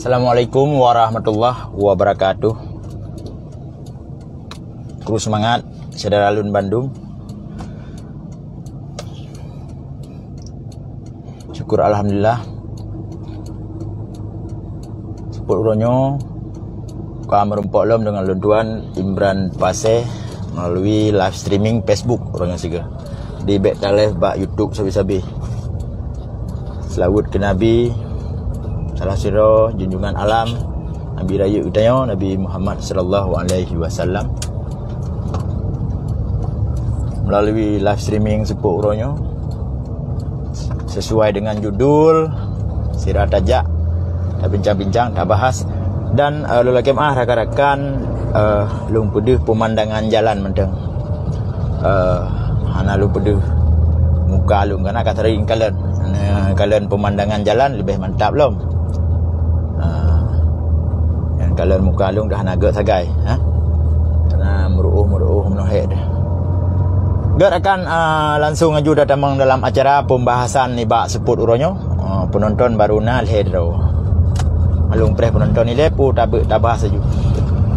Assalamualaikum warahmatullahi wabarakatuh. Kru semangat, saudara Alun Bandung. Syukur alhamdulillah. Sepuluh uronyo kau merumpok lom dengan luntuan Imran Pase melalui live streaming Facebook orangnya siga di back live bak YouTube sabi-sabi. Selawat ke Nabi, salah sirah junjungan alam Nabi Raya Utaya Nabi Muhammad sallallahu alaihi wasallam melalui live streaming sepuk uronyo sesuai dengan judul sirah tajak tak bincang-bincang tak bahas dan lelakem rakan-rakan lung pedih pemandangan jalan menteng hana lung pedih muka lung kana kata ring kalian pemandangan jalan lebih mantap lom yang kalian muka lung dah naga sagai karena meruuh menohek dah. Gak akan langsung aju datang dalam acara pembahasan ni bak seput uronyo penonton baru nal hedro malung preh penonton ni lepu tak bahas aju.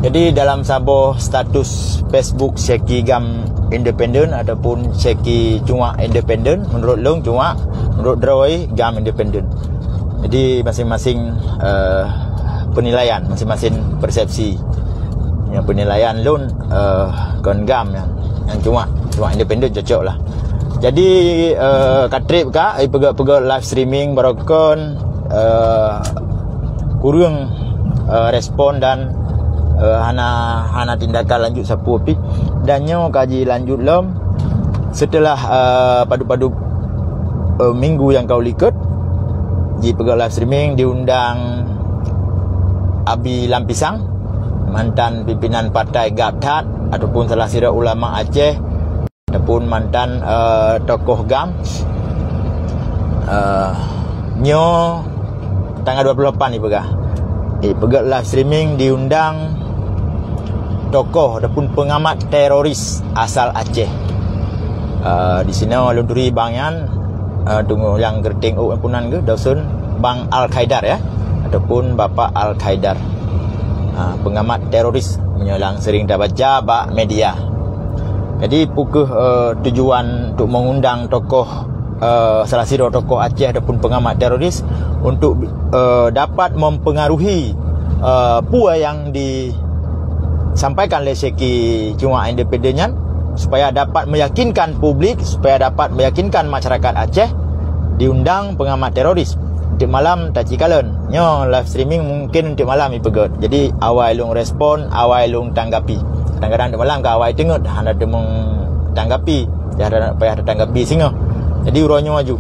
Jadi dalam sabuh status Facebook Syeki Gam Independen ataupun Syeki Cuma Independen, menurut long Cuma, menurut Droi Gam Independen. Jadi masing-masing penilaian, masing-masing persepsi. Yang penilaian long kon Gam yang Cuma Independen cocok lah. Jadi katrip kak pegak live streaming barokon kurang respon dan hana tindakan lanjut sapu api dan nyo kaji lanjut lom setelah padu-padu minggu yang kau likut di pegak live streaming diundang Abi Lampisang, mantan pimpinan partai Gaptat ataupun salah sira ulama Aceh ataupun mantan tokoh GAM nyo tanggal 28 ni pegak live streaming diundang tokoh ataupun pengamat teroris asal Aceh. Di sini lunduri bangyan tunggu yang gerting ampunan ke dosun Bang Al-Qaidar ya ataupun Bapak Al-Qaidar. Pengamat teroris menyolang sering dah baca bak media. Jadi pukul tujuan untuk mengundang tokoh salah satu tokoh Aceh ataupun pengamat teroris untuk dapat mempengaruhi pua yang disampaikan oleh Syeki Cuma Independennya supaya dapat meyakinkan publik, supaya dapat meyakinkan masyarakat Aceh diundang pengamat teroris untuk malam tacikalan nyo live streaming mungkin untuk malam ipegot. Jadi awal lung respon, awal lung tanggapi. Kadang-kadang untuk malam ke awal tengok anda demong tanggapi, dah payah tanggapi singa. Jadi uronyo maju.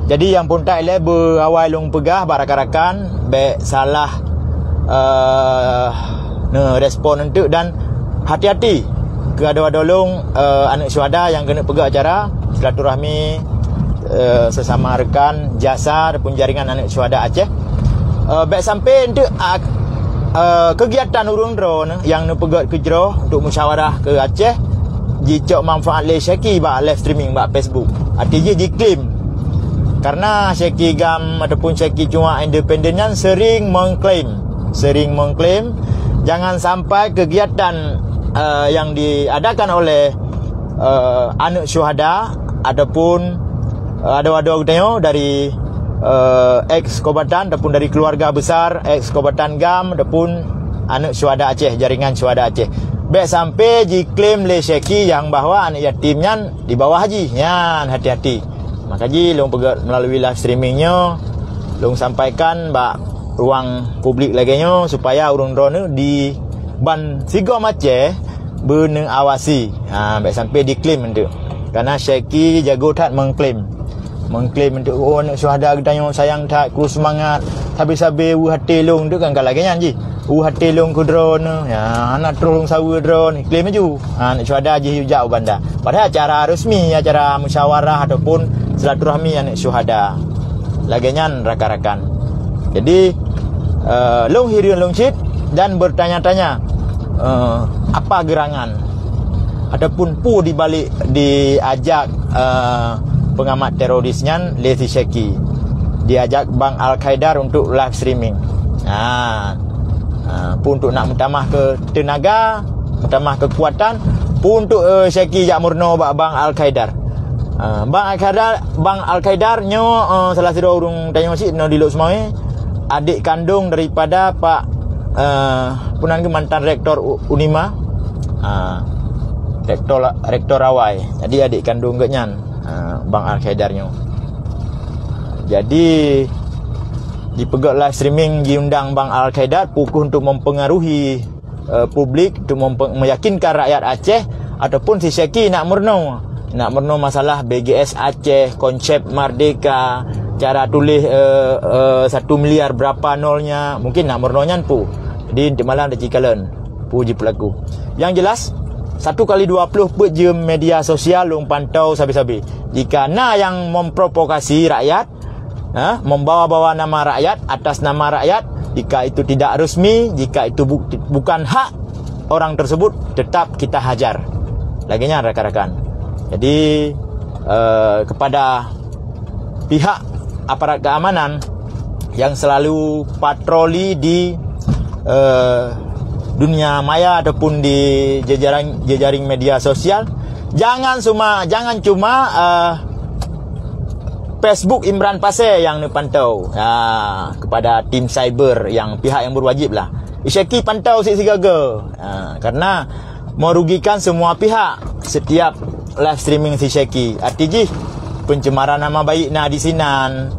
Jadi yang pun tak label awal lung pegah barakan-rakan baik salah respon untuk dan hati-hati ke ada-ada lung anak syuhada yang kena pegah acara silaturahmi sesama rekan jasa ataupun jaringan anak syuhada Aceh baik sampai untuk kegiatan urung drone yang nak pegat ke Jeroh untuk musyawarah ke Aceh jicok manfaat le Syeki bak live streaming bak Facebook artinya diklaim karena Syeki Gam ataupun Syeki Cuma Independennya sering mengklaim jangan sampai kegiatan yang diadakan oleh anak syuhada ataupun ada dari ex-Kobatan ataupun dari keluarga besar ex-Kobatan Gam ataupun anak syuhada Aceh, jaringan syuhada Aceh. Baik sampai diklaim oleh Syeki yang bahawa anak yatimnya di bawah haji. Yan, hati-hati. Makanya long pegat melalui live streamingnya long sampaikan bak ruang publik lagi nya supaya urung drone di ban Sigom Aceh beneng awasi. Baik sampai diklaim untuk. Karena Syeki jago tak mengklaim untuk anak syuhada kita sayang tak kru semangat habis-habis hati long tu kan lagi nyanyi hati long ku drone ya anak terus sawa drone klaim maju anak syuhada je hujau banda padahal acara resmi acara musyawarah ataupun silaturahmi anak syuhada lagi nyan rakan-rakan. Jadi long hirian long cit dan bertanya-tanya apa gerangan ataupun pu di balik diajak pengamat terorisnya Lesi Syeki diajak Bang Al-Qaidar untuk live streaming. Pun untuk nak menambah ke tenaga, menambah kekuatan, pun untuk Syekhi Jak Murno Bang Al-Qaidar. Bang Al-Qaidar nyo salah satu orang tanya masjid no di Lok Semawe, adik kandung daripada Pak punan ke mantan rektor Unima, rektor Rawai. Jadi adik kandung ke nyan Bang Al-Qaidar nyo. Jadi dipegat live streaming diundang Bang Al-Qaidar pukul untuk mempengaruhi publik, untuk meyakinkan rakyat Aceh ataupun si Syekhi nak murno masalah BGS Aceh, konsep merdeka, cara tulis 1 miliar berapa nolnya, mungkin nak murnonya pu. Jadi untuk malam ada cikalan puji pelaku. Yang jelas 1x20 put je media sosial long pantau sabi-sabi. Jika na yang memprovokasi rakyat, membawa-bawa nama rakyat atas nama rakyat, jika itu tidak resmi, jika itu bukan hak orang tersebut, tetap kita hajar. Laginya rakan-rakan. Jadi kepada pihak aparat keamanan yang selalu patroli di dunia maya ataupun di jejaring media sosial, jangan cuma Facebook Imran Pasir yang pantau. Kepada tim cyber yang pihak yang berwajib lah. Syekhi pantau sigaga. Karena merugikan semua pihak setiap live streaming si Syekhi. Artinya pencemaran nama baik di sinan,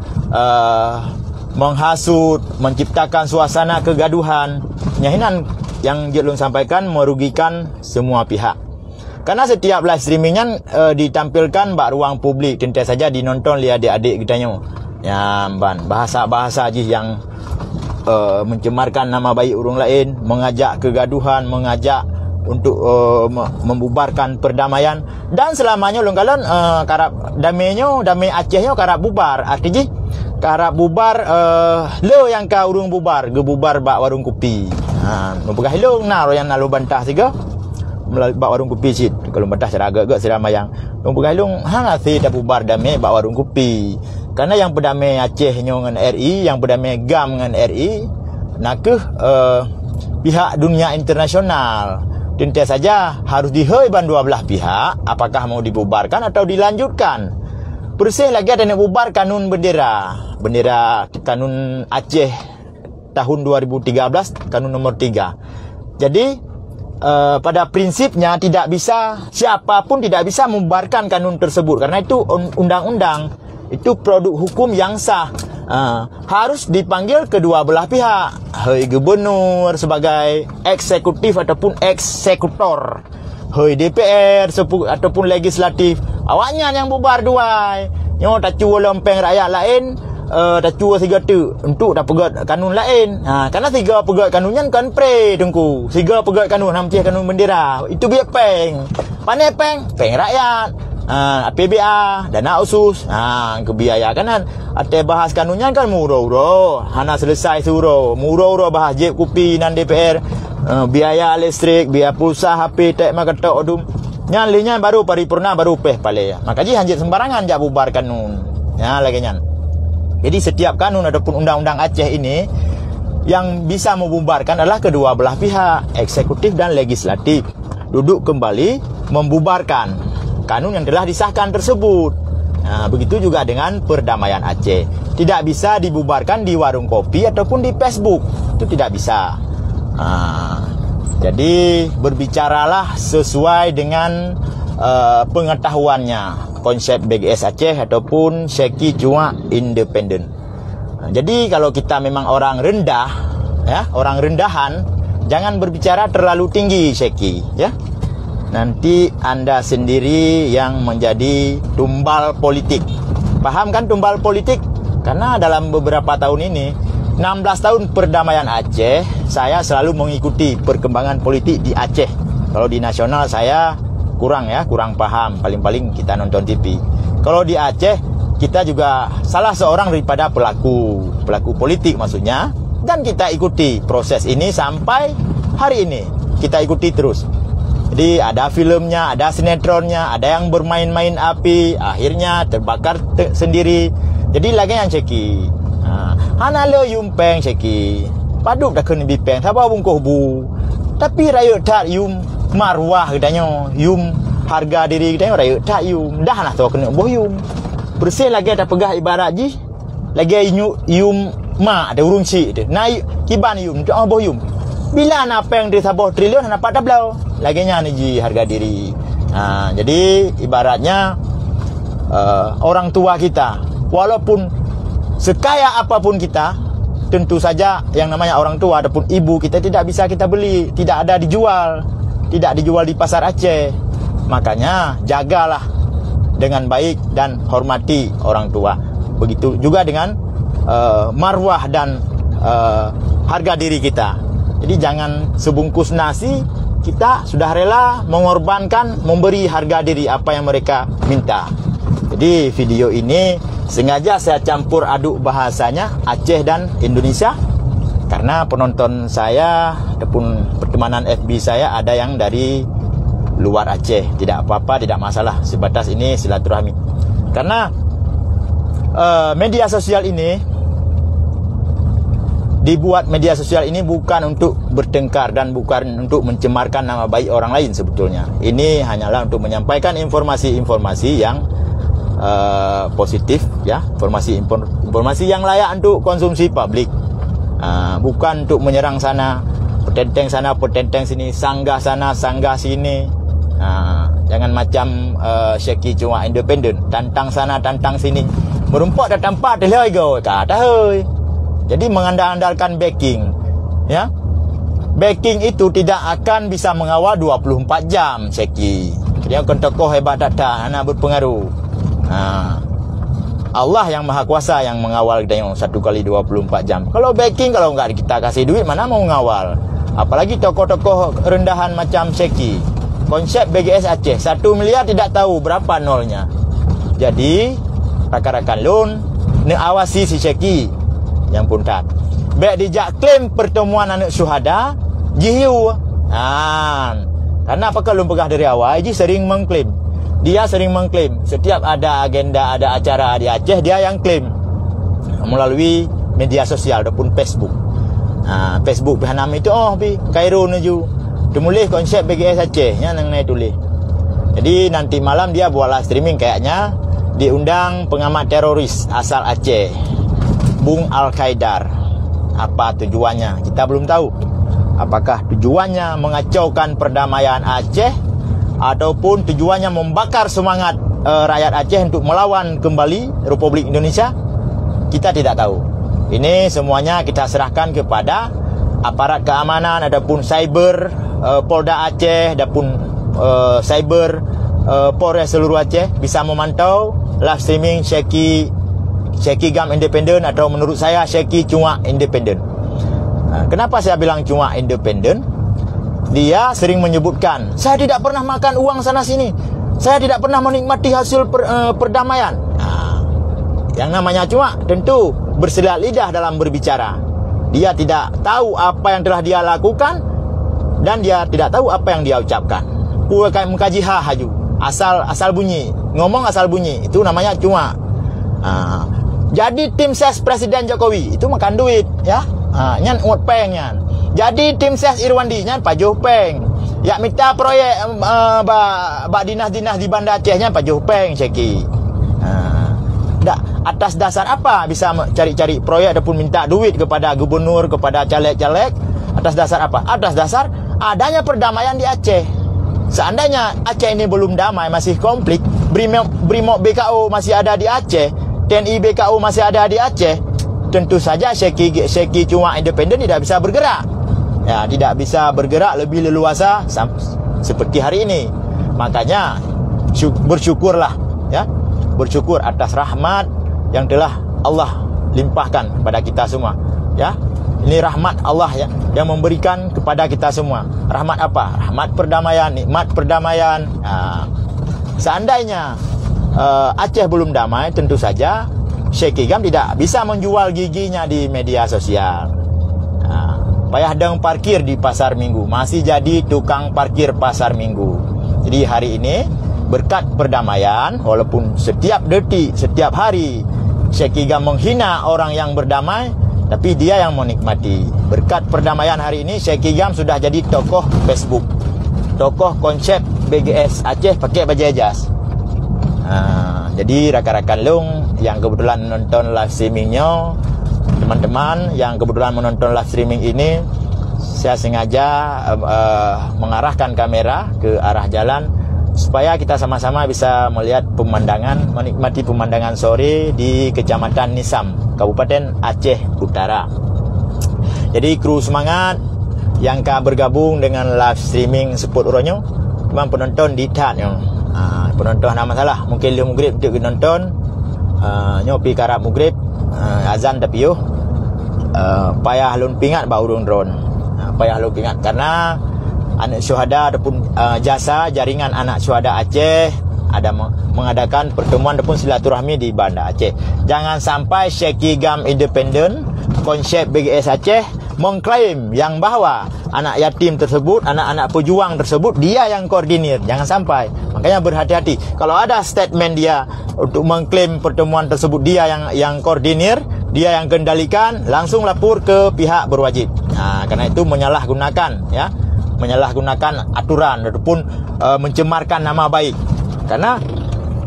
menghasut, menciptakan suasana kegaduhan. Nyahinan yang Jelung sampaikan merugikan semua pihak. Karena setiap live streamingnya ditampilkan bak ruang publik, tentu saja dinonton oleh adik-adik kita nyo. Ya, bahasa-bahasa aja yang mencemarkan nama baik orang lain, mengajak kegaduhan, mengajak untuk membubarkan perdamaian, dan selamanya longgalan karap damai Acehnya karap bubar. Artinya karap bubar lo yang ka urung bubar, gebubar bak warung kopi. Membegah long yang nalu bantah siga bak warung kopi sit. Kalau bantah cara agak seramayang. Membegah long si dah bubar damai bak warung kopi. Karena yang berdamai Acehnya dengan RI, yang berdamai GAM dengan RI, nakeh pihak dunia internasional. Tentu saja harus diheuiban dua belah pihak, apakah mau dibubarkan atau dilanjutkan. Bersih lagi ada nak bubar kanun bendera kanun Aceh tahun 2013, kanun nomor 3. Jadi pada prinsipnya siapapun tidak bisa membubarkan kanun tersebut, karena itu undang-undang, itu produk hukum yang sah. Harus dipanggil kedua belah pihak. Hei gubernur sebagai eksekutif ataupun eksekutor, hei DPR ataupun legislatif, awaknya yang bubar duai. Nyo tak cua lempeng rakyat lain, tak cua siga tu untuk tak pegat kanun lain. Karena siga pegat kanunnya kan pre tengku. Siga pegat kanun hampir kanun bendera. Itu biar peng. Pandai peng rakyat. PBA, dana usus, kebiaya kanan. Ate bahas kanunnya kan murau-urau. Hana selesai suruh murau-urau bahas jeb kopi nan DPR, biaya listrik, biaya pulsa HP, tek makatok odum. Nyalinya baru paripurna baru peh pale. Maka ji hanjit sembarangan jak bubar kanun. Ya lagi nyan. Jadi setiap kanun ataupun undang-undang Aceh ini yang bisa membubarkan adalah kedua belah pihak, eksekutif dan legislatif. Duduk kembali membubarkan kanun yang telah disahkan tersebut. Begitu juga dengan perdamaian Aceh. Tidak bisa dibubarkan di warung kopi ataupun di Facebook. Itu tidak bisa. Jadi berbicaralah sesuai dengan pengetahuannya. Konsep BGS Aceh ataupun Syekhi cuma independen. Jadi kalau kita memang orang rendah, ya, orang rendahan, jangan berbicara terlalu tinggi Syekhi, ya. Nanti Anda sendiri yang menjadi tumbal politik. Paham kan tumbal politik? Karena dalam beberapa tahun ini, 16 tahun perdamaian Aceh, saya selalu mengikuti perkembangan politik di Aceh. Kalau di nasional saya kurang paham. Paling-paling kita nonton TV. Kalau di Aceh, kita juga salah seorang daripada pelaku politik maksudnya. Dan kita ikuti proses ini sampai hari ini. Kita ikuti terus. Jadi ada filmnya, ada sinetronnya, ada yang bermain-main api, akhirnya terbakar sendiri. Jadi lagi yang Syekhi. Hana lo yumpeng Syekhi. Paduk dah kena bipeng. Siapa bungkuh bu. Tapi rakyat tak yum marwah katanya. Yum harga diri katanya rakyat tak yum. Dah lah tu kena boh yum. Bersih lagi ada pegah ibarat ji. Lagi yum mak ada urung cik dia. Naik kiban yum. Tak boh yum. Bila nak peng dia sabah triliun dapat dah belau. Laginya ni ji harga diri. Jadi ibaratnya orang tua kita, walaupun sekaya apapun kita, tentu saja yang namanya orang tua ataupun ibu kita tidak bisa kita beli, tidak ada dijual, tidak dijual di pasar Aceh. Makanya jagalah dengan baik dan hormati orang tua. Begitu juga dengan marwah dan harga diri kita. Jadi jangan sebungkus nasi kita sudah rela mengorbankan, memberi harga diri apa yang mereka minta. Jadi video ini sengaja saya campur aduk bahasanya Aceh dan Indonesia, karena penonton saya ataupun pertemanan FB saya ada yang dari luar Aceh. Tidak apa-apa, tidak masalah, sebatas ini silaturahmi. Karena media sosial ini dibuat, media sosial ini bukan untuk bertengkar dan bukan untuk mencemarkan nama baik orang lain sebetulnya. Ini hanyalah untuk menyampaikan informasi-informasi yang positif, ya, informasi yang layak untuk konsumsi publik. Bukan untuk menyerang sana, petenteng sini, sanggah sana, sanggah sini. Jangan macam Syekhi cuma independen, tantang sana, tantang sini. Merumpak dah tempat dia lagi kata hei. Jadi mengandalkan backing, ya. Backing itu tidak akan bisa mengawal 24 jam, Syekhi. Dia akan tokoh hebat tak nak berpengaruh. Allah yang Maha Kuasa yang mengawal kita yang 1 kali 24 jam. Kalau backing, kalau enggak kita kasih duit, mana mau mengawal? Apalagi tokoh-tokoh rendahan macam Syekhi. Konsep BGS Aceh 1 miliar tidak tahu berapa nolnya. Jadi rakan-rakan lun awasi si Syekhi yang pun tak. Baik dijak klaim pertemuan anak syuhada jihiu. Karena apa kalau pegah dari awal dia sering mengklaim. Dia sering mengklaim setiap ada agenda, ada acara di Aceh, dia yang klaim melalui media sosial ataupun Facebook. Facebook Bihanam itu Kairo nuju. Temulih konsep BGS Aceh nya nang naik tulis. Jadi nanti malam dia buat live streaming, kayaknya diundang pengamat teroris asal Aceh, Bung Al-Qaidar. Apa tujuannya? Kita belum tahu. Apakah tujuannya mengacaukan perdamaian Aceh ataupun tujuannya membakar semangat rakyat Aceh untuk melawan kembali Republik Indonesia? Kita tidak tahu. Ini semuanya kita serahkan kepada aparat keamanan ataupun cyber Polda Aceh ataupun cyber Polres seluruh Aceh bisa memantau live streaming Syekhi Gam independen, atau menurut saya Syekhi cuma independen. Kenapa saya bilang cuma independen? Dia sering menyebutkan, saya tidak pernah makan uang sana sini, saya tidak pernah menikmati hasil perdamaian. Yang namanya cuma tentu bersilat lidah dalam berbicara. Dia tidak tahu apa yang telah dia lakukan dan dia tidak tahu apa yang dia ucapkan. Mengkaji haju, asal bunyi, ngomong asal bunyi, itu namanya cuma. Jadi tim ses Presiden Jokowi itu makan duit, ya. Nyan ngot peng nyan. Jadi tim ses Irwandi nyan pajuh peng. Ya minta proyek ba dinas-dinas di Banda Aceh nyan pajuh peng Syekhi. Atas dasar apa bisa cari-cari proyek ataupun minta duit kepada gubernur, kepada caleg-caleg? Atas dasar apa? Atas dasar adanya perdamaian di Aceh. Seandainya Aceh ini belum damai, masih konflik, Brimob BKO masih ada di Aceh, TNI BKO masih ada di Aceh, tentu saja Syekhi cuma independen tidak bisa bergerak. Ya, tidak bisa bergerak lebih leluasa seperti hari ini. Makanya bersyukurlah, ya. Bersyukur atas rahmat yang telah Allah limpahkan kepada kita semua, ya. Ini rahmat Allah, ya, yang memberikan kepada kita semua. Rahmat apa? Rahmat perdamaian, nikmat perdamaian. Seandainya Aceh belum damai, tentu saja Syekhi Gam tidak bisa menjual giginya di media sosial. Payah deng parkir di pasar Minggu, masih jadi tukang parkir pasar Minggu. Jadi hari ini berkat perdamaian, walaupun setiap detik, setiap hari Syekhi Gam menghina orang yang berdamai, tapi dia yang menikmati. Berkat perdamaian hari ini, Sheikh Gam sudah jadi tokoh Facebook, tokoh konsep BGS Aceh pakai baju jas. Jadi rakan-rakan Long yang kebetulan menonton live streamingnya, teman-teman yang kebetulan menonton live streaming ini, saya sengaja mengarahkan kamera ke arah jalan supaya kita sama-sama bisa melihat pemandangan, menikmati pemandangan sore di Kecamatan Nisam, Kabupaten Aceh Utara. Jadi kru semangat yang bergabung dengan live streaming Seput Uronyo, memang penonton di tatnya. Penonton nama salah, mungkin dia mugrib dia nonton, nyopi karab mugrib, azan tapi yo payah lun pingat bau ron. Payah lun pingat karena anak syuhada ataupun jasa jaringan anak syuhada Aceh ada mengadakan pertemuan ataupun silaturahmi di Banda Aceh. Jangan sampai Sheikh Gam Independent konsep BGS Aceh mengklaim yang bahwa anak yatim tersebut, anak-anak pejuang tersebut dia yang koordinir. Jangan sampai. Makanya berhati-hati. Kalau ada statement dia untuk mengklaim pertemuan tersebut dia yang koordinir, dia yang kendalikan, langsung lapor ke pihak berwajib. Karena itu menyalahgunakan, ya, menyalahgunakan aturan ataupun mencemarkan nama baik. Karena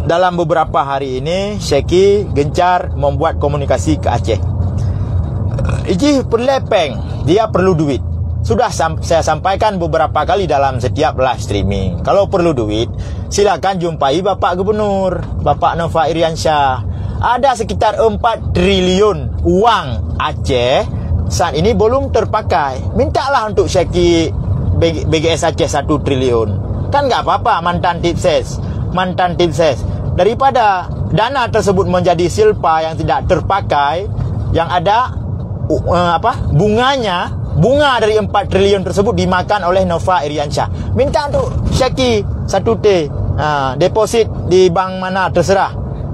dalam beberapa hari ini Syekhi gencar membuat komunikasi ke Aceh. Iji perlepeng, dia perlu duit. Sudah saya sampaikan beberapa kali dalam setiap live streaming. Kalau perlu duit, silakan jumpai Bapak Gubernur, Bapak Nova Iriansyah. Ada sekitar 4 triliun uang Aceh saat ini belum terpakai. Mintalah untuk Syekhi BGS Aceh 1 triliun. Kan nggak apa-apa mantan tipses. Daripada dana tersebut menjadi silpa yang tidak terpakai, yang ada bunga dari 4 triliun tersebut dimakan oleh Nova Iriansyah. Minta untuk Syekhi 1T, deposit di bank mana terserah.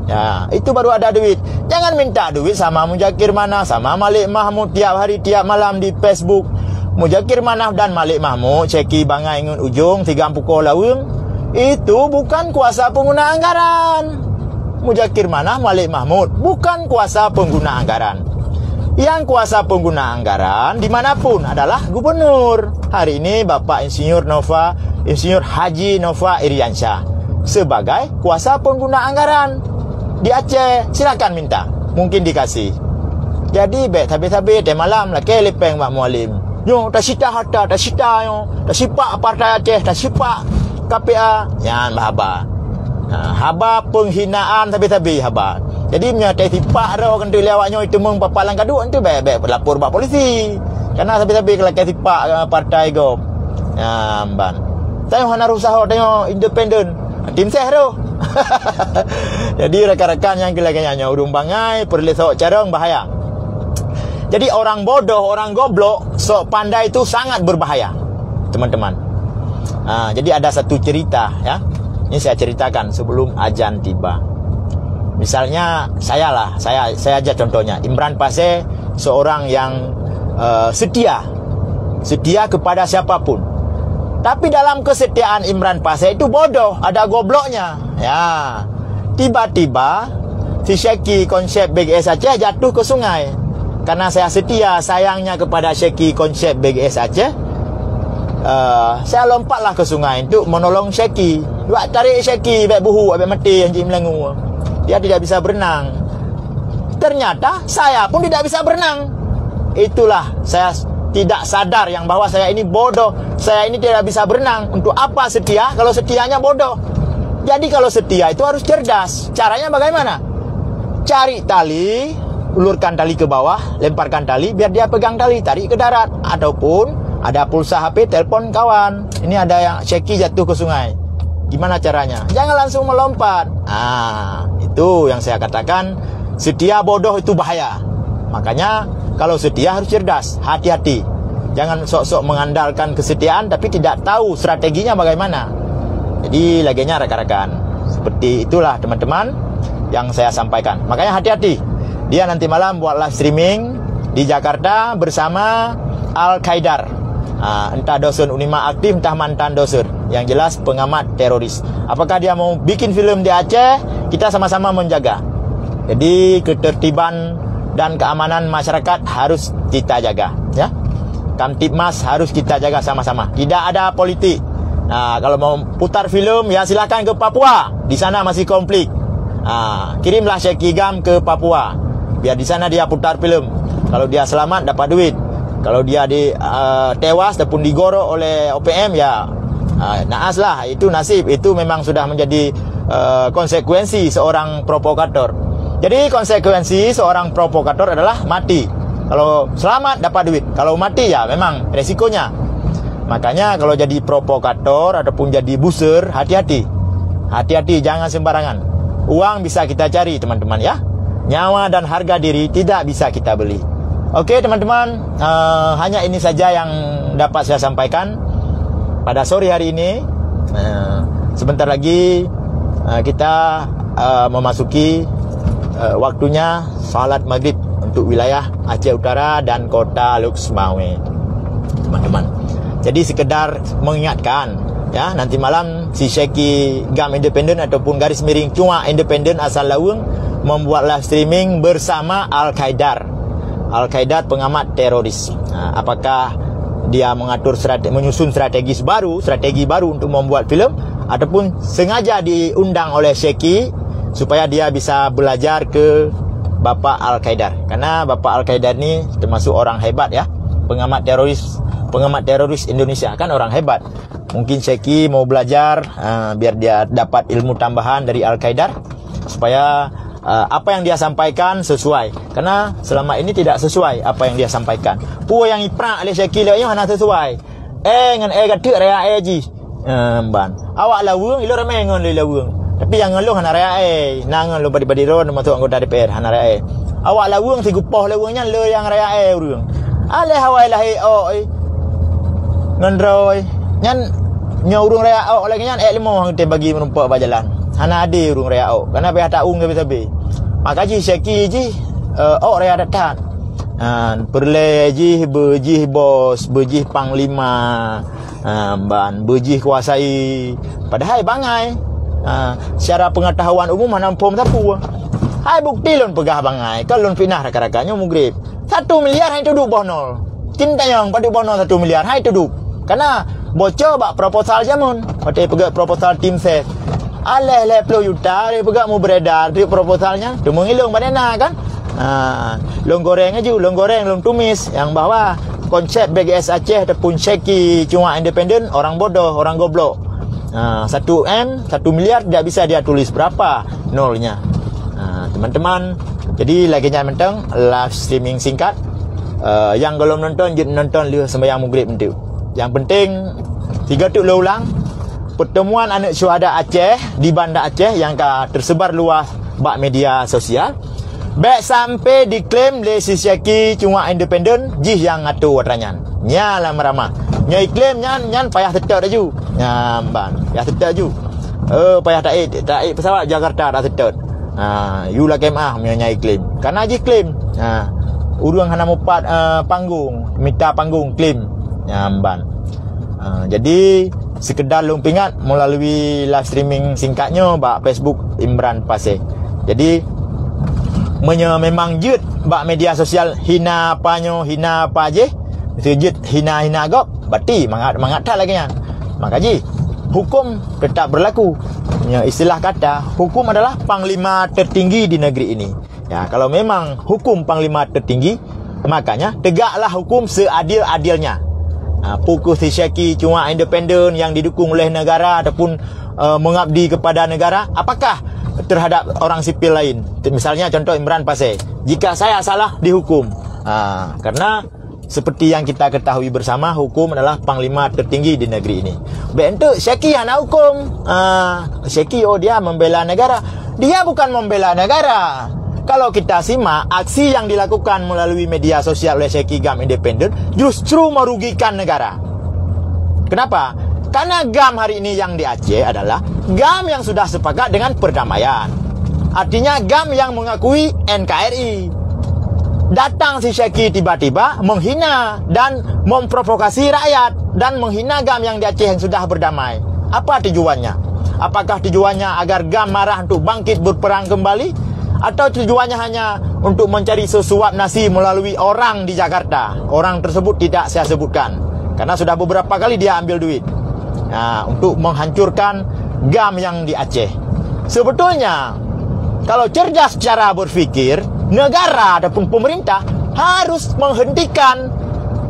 Ya, itu baru ada duit. Jangan minta duit sama Mujakir Manaf, sama Malik Mahmud tiap hari tiap malam di Facebook. Mujakir Manaf dan Malik Mahmud, Syekhi Bangai Ingun Ujung, 3 Pukul Lawung, itu bukan kuasa pengguna anggaran. Mujakir Manaf, Malik Mahmud bukan kuasa pengguna anggaran. Yang kuasa pengguna anggaran dimanapun adalah gubernur. Hari ini Bapak Insinyur Haji Nova Iriansyah sebagai kuasa pengguna anggaran di Aceh. Silakan minta, mungkin dikasih. Jadi habis-habis malam lah kelepeng Mak Mualim. Yo, tak sita harta, tak sita yo, tak sipak Partai Aceh, tak sipak KPA. Yan haba. Haba penghinaan habis-habis haba. Jadi punya sipak ro kan tu lewatnya itu mengpapalang kaduk itu baik lapor bak polisi. Karena habis-habis kalau sipak partai go. Ban. Tengok hana usaha tengok independen. Tim seh tu. Jadi rekan-rekan yang kelaganya urung bangai perlu sok carang bahaya. Jadi orang bodoh, orang goblok, sok pandai itu sangat berbahaya, teman-teman. Jadi ada satu cerita, ya. Ini saya ceritakan sebelum azan tiba. Misalnya saya aja contohnya. Imran Paseh seorang yang setia kepada siapapun. Tapi dalam kesetiaan Imran Paseh itu bodoh, ada gobloknya. Ya, tiba-tiba si Syekhi konsep BGS Aceh jatuh ke sungai. Karena saya setia sayangnya kepada Syekhi konsep BGS Aceh, saya lompatlah ke sungai untuk menolong Syekhi. Buat tarik Syekhi, baik buhu, baik mati, anjing melengu. Dia tidak bisa berenang. Ternyata saya pun tidak bisa berenang. Itulah saya tidak sadar yang bahwa saya ini bodoh. Saya ini tidak bisa berenang. Untuk apa setia kalau setianya bodoh? Jadi kalau setia itu harus cerdas. Caranya bagaimana? Cari tali, ulurkan tali ke bawah, lemparkan tali biar dia pegang tali, tarik ke darat. Ataupun ada pulsa HP, telepon kawan. Ini ada yang Syekhi jatuh ke sungai. Gimana caranya? Jangan langsung melompat. Itu yang saya katakan, setia bodoh itu bahaya. Makanya kalau setia harus cerdas, hati-hati. Jangan sok-sok mengandalkan kesetiaan tapi tidak tahu strateginya bagaimana. Jadi laginya rekan-rekan, seperti itulah teman-teman yang saya sampaikan. Makanya hati-hati. Dia nanti malam buat live streaming di Jakarta bersama Al-Qaidar. Entah dosen Unima aktif, entah mantan dosen. Yang jelas pengamat teroris. Apakah dia mau bikin film di Aceh? Kita sama-sama menjaga. Jadi ketertiban dan keamanan masyarakat harus kita jaga, ya. Kamtibmas harus kita jaga sama-sama. Tidak ada politik. Nah, kalau mau putar filem, ya silakan ke Papua. Di sana masih konflik. Kirimlah Syekh Gam ke Papua. Biar di sana dia putar filem. Kalau dia selamat dapat duit. Kalau dia tewas ataupun digorok oleh OPM, ya naas lah. Itu nasib. Itu memang sudah menjadi konsekuensi seorang provokator. Jadi konsekuensi seorang provokator adalah mati. Kalau selamat dapat duit. Kalau mati, ya memang resikonya. Makanya kalau jadi provokator ataupun jadi buser, hati-hati. Hati-hati, jangan sembarangan. Uang bisa kita cari, teman-teman, ya. Nyawa dan harga diri tidak bisa kita beli. Oke, teman-teman, hanya ini saja yang dapat saya sampaikan pada sore hari ini. Sebentar lagi kita memasuki waktunya salat maghrib untuk wilayah Aceh Utara dan kota Luxmawe, teman-teman. Jadi sekedar mengingatkan, ya, nanti malam si Syekh Gam Independen ataupun garis miring Cuma Independen asal Laweng membuat live streaming bersama Al-Qaidar. Al-Qaidar pengamat teroris. Apakah dia menyusun strategi baru untuk membuat filem, ataupun sengaja diundang oleh Syekh supaya dia bisa belajar ke Bapak Al-Qaidar. Karena Bapak Al-Qaidar ini termasuk orang hebat, ya. Pengamat teroris Indonesia, kan orang hebat. Mungkin Syekh mau belajar biar dia dapat ilmu tambahan dari Al-Qaidar supaya apa yang dia sampaikan sesuai. Karena selama ini tidak sesuai apa yang dia sampaikan. Puan yang iprak oleh Syekh lewanya mana sesuai. Ngan gatuk raya ji. Ban. Awak lawung ilo ramai ngan lawung. Tapi yang ngeluh hana raya nangan lo badi-badi ron masuk anggota DPR hana raya. Awak lawung si gupoh lawungnya lo yang raya urang. Ale hawai lahi ngendroy nyan nyaurung raya lagi nyan limo hang te bagi menumpak bajalan. Hana ade urung raya karena pihak taung sabi-sabi. Maka ji Syekh ji raya datang. Perle ji bejih bos, bejih panglima, ban bejih kuasai. Padahal bangai. Secara pengetahuan umum mana pom sapu. Hai bukti lon pegah bangai. Kalau lon pinah rakan-rakannya mugrib. 1 miliar hai duduk bonol. Cinta yang pada bonol 1 miliar hai duduk. Karena bocor bak proposal jamun. Pada pegat proposal tim ses. Aleh le 10 juta dia pegat mau beredar tu proposalnya. Tu mengilung badana kan. Long goreng aja, long goreng, long tumis yang bahwa konsep BGS Aceh ataupun Syekh Cuma Independen orang bodoh, orang goblok. 1M, 1 miliar tidak bisa dia tulis berapa nolnya. Teman-teman, jadi lagi jangan mentang live streaming singkat. Yang belum nonton, jangan nonton lihat sembahyang maghrib itu. Yang penting 3 tu lo ulang. Pertemuan anak syuhada Aceh di Banda Aceh yang tersebar luas bak media sosial. Baik sampai diklaim oleh si Syekh Cuma Independen jih yang ngatur watranyan. Nya lah merama. Nya iklim nyan payah tetap aju. Ban, payah tetap aju. Payah taik pesawat Jakarta dah tetap. You lah kemah nya iklim. Karena ji klaim. Urang hana mupat panggung, minta panggung klaim. Ban. Jadi sekedar lumpingat melalui live streaming singkatnya bak Facebook Imran Pasir. Jadi memang jut bak media sosial hina apanya, hina apa je. Sejut hina-hina gop, berarti mangat tak lagi kan. Maka ji hukum tetap berlaku. Ya, istilah kata hukum adalah panglima tertinggi di negeri ini. Ya, kalau memang hukum panglima tertinggi, makanya tegaklah hukum seadil-adilnya. Pukul si Syekh Cuma Independen yang didukung oleh negara ataupun mengabdi kepada negara, apakah terhadap orang sipil lain? Misalnya contoh Imran Pasir, jika saya salah dihukum. Karena seperti yang kita ketahui bersama, hukum adalah panglima tertinggi di negeri ini. Bentuk Syekh yang nak hukum. Syekh dia membela negara. Dia bukan membela negara. Kalau kita simak aksi yang dilakukan melalui media sosial oleh Syekh Gam Independen justru merugikan negara. Kenapa? Karena GAM hari ini yang di Aceh adalah GAM yang sudah sepakat dengan perdamaian. Artinya GAM yang mengakui NKRI. Datang si Syekh tiba-tiba menghina dan memprovokasi rakyat dan menghina GAM yang di Aceh yang sudah berdamai. Apa tujuannya? Apakah tujuannya agar GAM marah untuk bangkit berperang kembali? Atau tujuannya hanya untuk mencari sesuap nasi melalui orang di Jakarta. Orang tersebut tidak saya sebutkan, karena sudah beberapa kali dia ambil duit untuk menghancurkan GAM yang di Aceh. Sebetulnya kalau cerdas cara berpikir, negara ataupun pemerintah harus menghentikan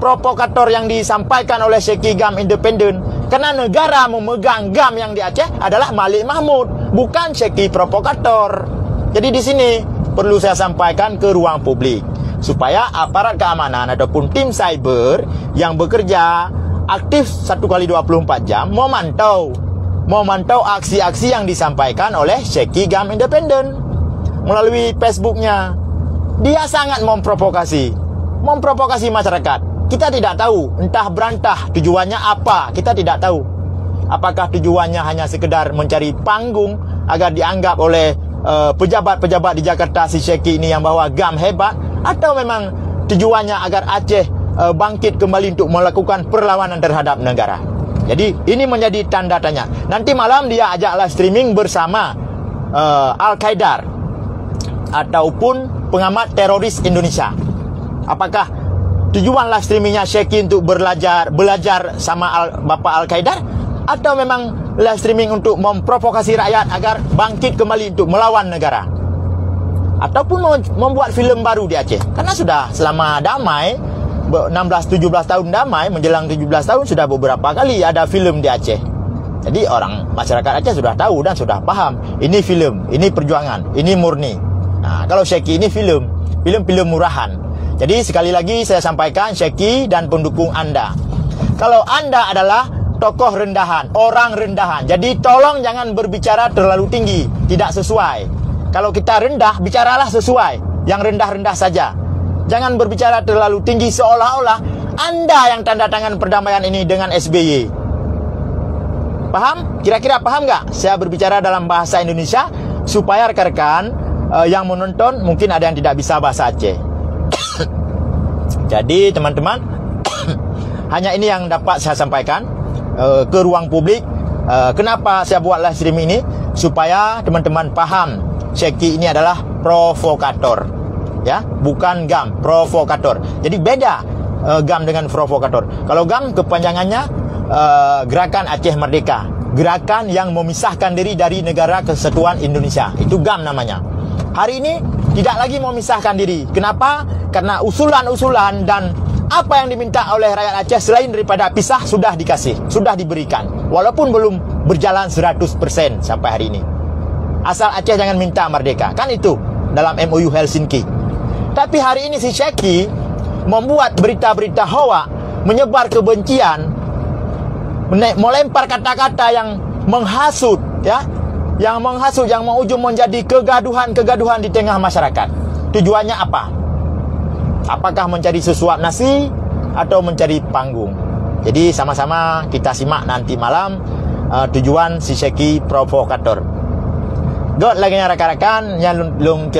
provokator yang disampaikan oleh Syekh GAM independen. Karena negara memegang GAM yang di Aceh adalah Malik Mahmud, bukan Syekh provokator. Jadi di sini perlu saya sampaikan ke ruang publik supaya aparat keamanan ataupun tim cyber yang bekerja aktif 1x24 jam memantau aksi-aksi yang disampaikan oleh Syekh GAM independen melalui Facebooknya. Dia sangat memprovokasi masyarakat. Kita tidak tahu, entah berantah tujuannya apa, kita tidak tahu. Apakah tujuannya hanya sekedar mencari panggung agar dianggap oleh pejabat-pejabat di Jakarta si Syekh ini yang bawa GAM hebat, atau memang tujuannya agar Aceh bangkit kembali untuk melakukan perlawanan terhadap negara. Jadi ini menjadi tanda tanya. Nanti malam dia ajak live streaming bersama Al-Qaeda ataupun pengamat teroris Indonesia. Apakah tujuan live streamingnya Syekh untuk belajar sama Bapak Al-Qaeda, atau memang live streaming untuk memprovokasi rakyat agar bangkit kembali untuk melawan negara, ataupun membuat filem baru di Aceh? Karena sudah selama damai 16-17 tahun damai, menjelang 17 tahun sudah beberapa kali ada filem di Aceh. Jadi masyarakat Aceh sudah tahu dan sudah paham, ini filem, ini perjuangan, ini murni. Nah, kalau Syekh ini film murahan. Jadi sekali lagi saya sampaikan, Syekh dan pendukung Anda, kalau Anda adalah tokoh rendahan, orang rendahan, jadi tolong jangan berbicara terlalu tinggi, tidak sesuai. Kalau kita rendah, bicaralah sesuai, yang rendah-rendah saja. Jangan berbicara terlalu tinggi seolah-olah Anda yang tanda tangan perdamaian ini dengan SBY. Paham? Kira-kira paham nggak? Saya berbicara dalam bahasa Indonesia supaya rekan-rekan yang menonton mungkin ada yang tidak bisa bahasa Aceh. Jadi teman-teman, hanya ini yang dapat saya sampaikan ke ruang publik. Kenapa saya buat live stream ini? Supaya teman-teman paham, Syekh ini adalah provokator, ya, bukan GAM, provokator. Jadi beda GAM dengan provokator. Kalau GAM kepanjangannya Gerakan Aceh Merdeka, gerakan yang memisahkan diri dari Negara Kesatuan Indonesia. Itu GAM namanya. Hari ini tidak lagi memisahkan diri. Kenapa? Karena usulan-usulan dan apa yang diminta oleh rakyat Aceh selain daripada pisah sudah dikasih, sudah diberikan. Walaupun belum berjalan 100% sampai hari ini. Asal Aceh jangan minta merdeka. Kan itu dalam MOU Helsinki. Tapi hari ini si Syekh membuat berita-berita hoak, menyebar kebencian, melempar kata-kata yang menghasut, ya, yang menghasut, yang mengujung menjadi kegaduhan-kegaduhan di tengah masyarakat. Tujuannya apa? Apakah mencari sesuap nasi atau mencari panggung? Jadi sama-sama kita simak nanti malam tujuan si Syekh provokator. God lagi rekan-rekan yang long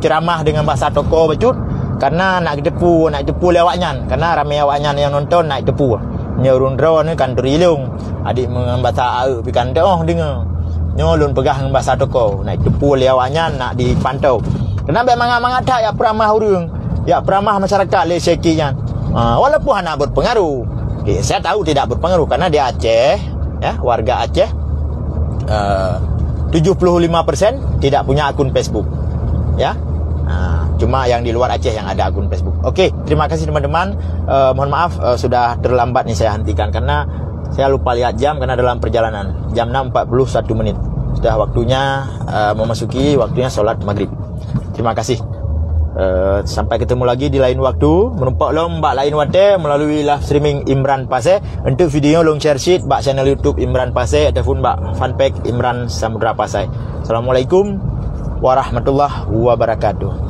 ceramah dengan bahasa toko becut, karena nak tepu lewatnya, karena ramai awaknya yang nonton nak tepu. Nyurun drone kan terilung. Adik membahasa pikan oh dengar. Nyolun pegang bahasa toko, nak tepu lewatnya nak dipantau. Kenapa mangat-mangat ya peramah urang, ya peramah masyarakat le Syekh-nya. Walaupun hanya berpengaruh. Saya tahu tidak berpengaruh karena dia Aceh, ya, warga Aceh. 75% tidak punya akun Facebook, ya. Cuma yang di luar Aceh yang ada akun Facebook. Oke, terima kasih teman-teman. Mohon maaf sudah terlambat nih saya hentikan karena saya lupa lihat jam karena dalam perjalanan. Jam 6.41 menit. Sudah waktunya memasuki waktunya sholat maghrib. Terima kasih. Sampai ketemu lagi di lain waktu. Menumpak long bak lain wate melalui live streaming Imran Pasir. Untuk video long share sheet bak channel YouTube Imran Pasir ataupun bak fanpage Imran Samudra Pasir. Assalamualaikum warahmatullahi wabarakatuh.